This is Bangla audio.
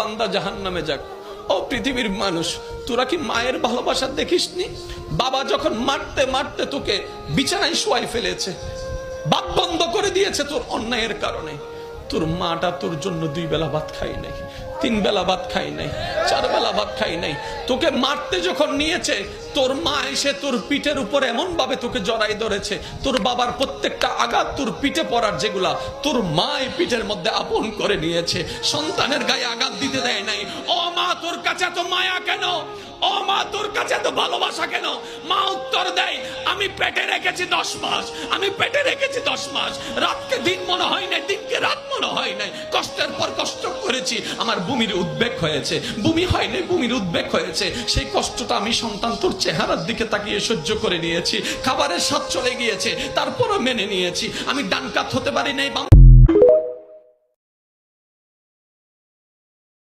বান্দা জাহান্নামে যাক। ও পৃথিবীর মানুষ, তোরা কি মায়ের ভালোবাসা দেখিসনি? বাবা যখন মারতে মারতে তোকে বিছানায় শোয়াই ফেলেছে, বাপ বন্ধ করে দিয়েছে তোর অন্যায়ের কারণে। তোর মাটা তোর জন্য 2 বেলা ভাত খাই নাই, 3 বেলা ভাত খাই নাই, 4 বেলা ভাত খাই নাই। তোকে মারতে যখন নিয়েছে, তোর মা এসে তোর পিঠের উপর এমন ভাবে তোকে জড়াই ধরেছে, তোর বাবার প্রত্যেকটা আঘাত তোর পিঠে পড়ার যেগুলা তোর মা এই পিঠের মধ্যে আপন করে নিয়েছে। সন্তানের গায়ে আঘাত দিতে দেয় নাই। ও মা, তোর কাছে এত মায়া কেন? ও মা, তোর কাছে এত ভালোবাসা কেন? মা উত্তর দেয়, আমি পেটে রেখেছি 10 মাস, আমি পেটে রেখেছি 10 মাস। রাতকে দিন মনে হয় নাই, দিনকে রাত মনে হয় নাই। কষ্টের পর কষ্ট করেছি, আমার বমির উদ্বেগ হয়েছে, বমি হয় নাই, বমির উদ্বেগ হয়েছে। সেই কষ্টটা আমি সন্তান তোর চেহারার দিকে তাকিয়ে সহ্য করে নিয়েছি। খাবারের স্বাদ চলে গিয়েছে, তারপরও মেনে নিয়েছি। আমি ডান কাত হতে পারি নাই, বাম